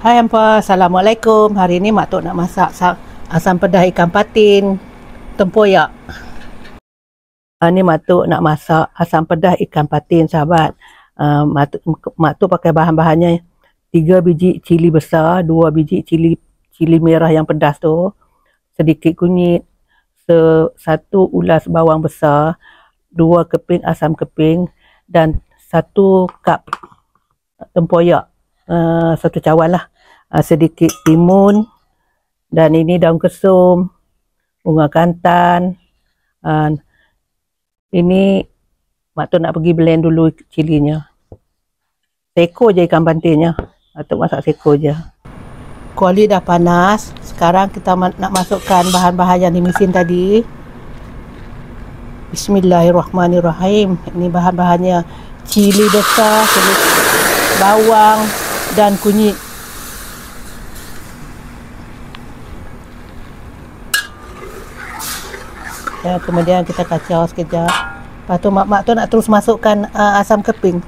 Hai hampa, Assalamualaikum. Hari ni Mak Tok nak masak asam pedas ikan patin tempoyak. Ni Mak Tok nak masak asam pedas ikan patin, sahabat. Mak Tok pakai bahan-bahannya 3 biji cili besar, 2 biji cili merah yang pedas tu, sedikit kunyit, 1 ulas bawang besar, 2 keping asam keping dan 1 kap tempoyak, 1 cawan lah, sedikit timun, dan ini daun kesum, bunga kantan. Ini Mak Tok nak pergi blend dulu cilinya. Seko je ikan patinnya, Mak Tok masak seko je. Kuali dah panas. Sekarang kita nak masukkan bahan-bahan yang di mesin tadi. Bismillahirrahmanirrahim. Ini bahan-bahannya: cili besar, bawang dan kunyit. Dan kemudian kita kacau sekejap. Lepas tu Mak Tok nak terus masukkan asam keping.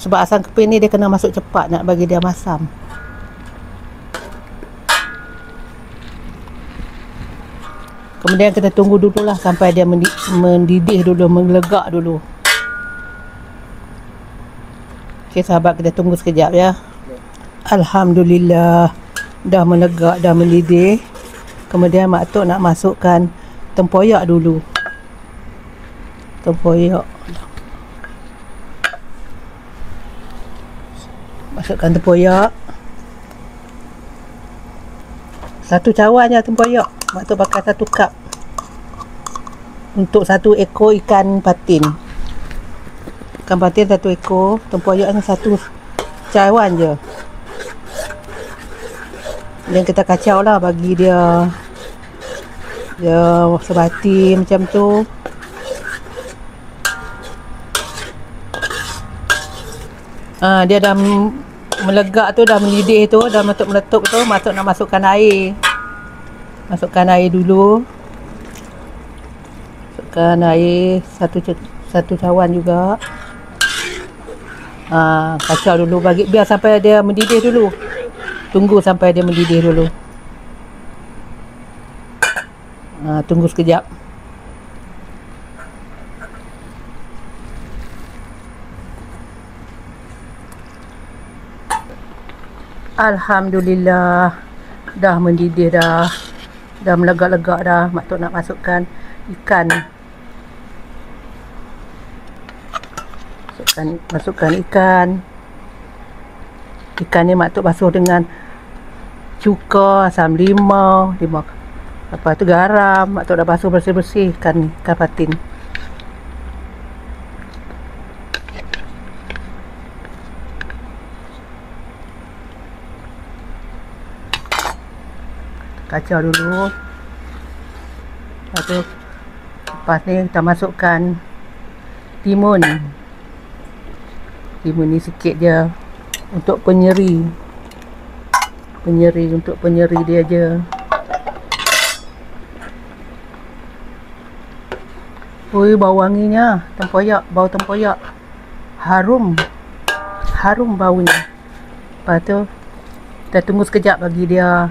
Sebab asam keping ni dia kena masuk cepat, nak bagi dia masam. Kemudian kita tunggu dulu lah sampai dia mendidih dulu, melegak dulu. Okey sahabat, kita tunggu sekejap ya. Alhamdulillah, dah melegak, dah mendidih. Kemudian Mak Tok nak masukkan tempoyak dulu. Tempoyak. Masukkan tempoyak. 1 cawan je tempoyak. Mak Tok pakai 1 kap untuk 1 ekor ikan patin. Ikan patin 1 ekor, tempoyak ni 1 cawan je. Dan kita kacau lah bagi dia sebati macam tu. Dia dah melegak tu, dah mendidih tu, dah meletup tu. Mak Tok nak masukkan air. Masukkan air dulu. Masukkan air 1 cawan juga. Kacau dulu, biar sampai dia mendidih dulu. Tunggu sampai dia mendidih dulu. Tunggu sekejap. Alhamdulillah, dah mendidih dah. Dah melegak-legak dah. Mak Tok nak masukkan ikan. Masukkan ikan. Ikan ni Mak Tok basuh dengan cuka, asam limau, lepas tu garam. Mak Tok dah basuh bersih-bersih ikan patin. Kacau dulu. Lepas ni kita masukkan timun. Timun ni sikit je untuk penyeri. Untuk penyeri dia je. Oi, bau wanginya tempoyak, bau tempoyak. Harum baunya. Lepas tu kita tunggu sekejap bagi dia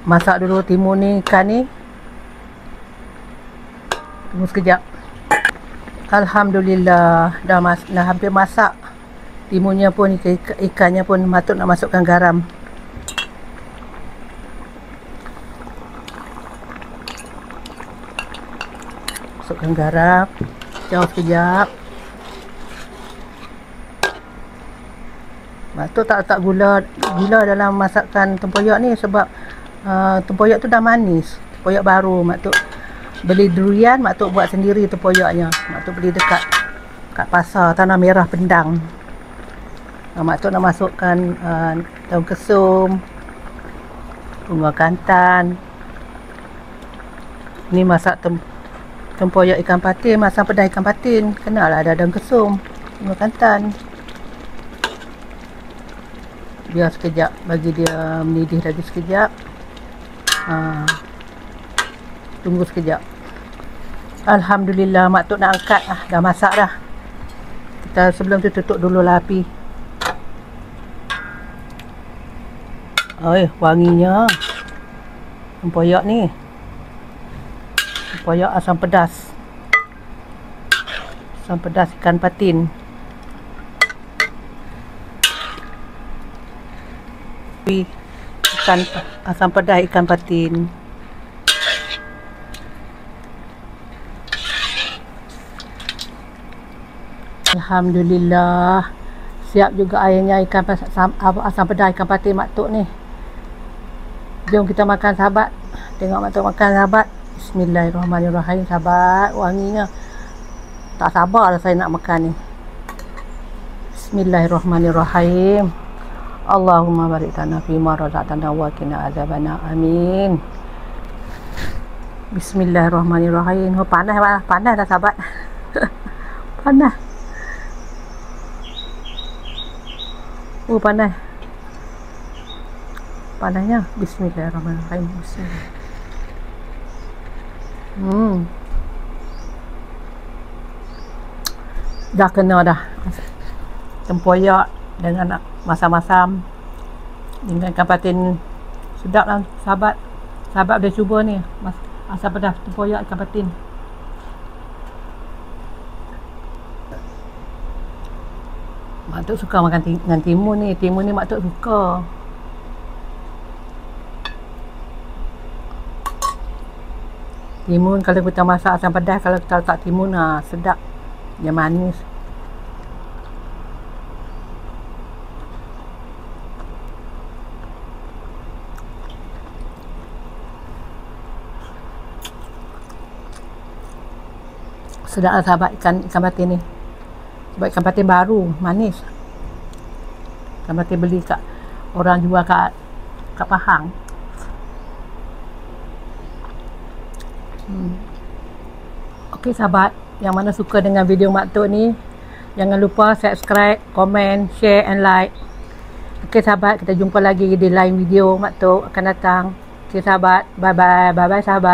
masak dulu timun ni, ikan ni. Tunggu sekejap. Alhamdulillah, dah hampir masak. Timunnya pun, ikannya pun. Mak Tok nak masukkan garam. Masukkan garam. Kacau sekejap. Mak Tok tak letak gula dalam masakan tempoyak ni sebab tempoyak tu dah manis. Tempoyak baru. Mak Tok beli durian, Mak Tok buat sendiri tempoyaknya. Mak Tok beli dekat pasar Tanah Merah Pendang. Mak Tok nak masukkan daun kesum, bunga kantan. Ni masak tempoyak ikan patin, masak pedas ikan patin. Kenalah ada daun kesum, bunga kantan. Biar sekejap, bagi dia mendidih lagi sekejap. Tunggu sekejap. Alhamdulillah, Mak Tok nak angkat. Dah masak dah. Kita sebelum tu tutup dulu lah api. Wanginya. Tempoyak ni. Tempoyak asam pedas. Asam pedas ikan patin. Asam pedas ikan patin. Alhamdulillah. Siap juga airnya asam pedas ikan patin Mak Tok ni. Jom kita makan sahabat. Tengok Mak Tok makan sahabat. Bismillahirrahmanirrahim sahabat. Wanginya. Tak sabar lah saya nak makan ni. Bismillahirrahmanirrahim. Allahumma barik lana fima razaqtana wa qina azabana. Amin. Bismillahirrahmanirrahim. Panas dah sahabat. Panas. Panas. Panasnya. Bismillahirrahmanirrahim. Bismillah. Dah kena dah. Tempoyak dengan masam-masam dengan ikan patin. Sedap lah sahabat. Sahabat boleh cuba ni. Asam pedas tempoyak ikan patin. Mak Tok suka makan dengan timun ni. Timun ni Mak Tok suka. Timun kalau kita masak asam pedas, kalau kita letak timun, sedap. Dia manis. Sedap lah sahabat ikan patin ni. Sebab ikan patin baru, manis. Ikan patin beli kat orang jual kat Pahang. Okey sahabat, yang mana suka dengan video Mak Tok ni, jangan lupa subscribe, komen, share and like. Okey sahabat, kita jumpa lagi di lain video Mak Tok akan datang. Okey sahabat, bye bye sahabat.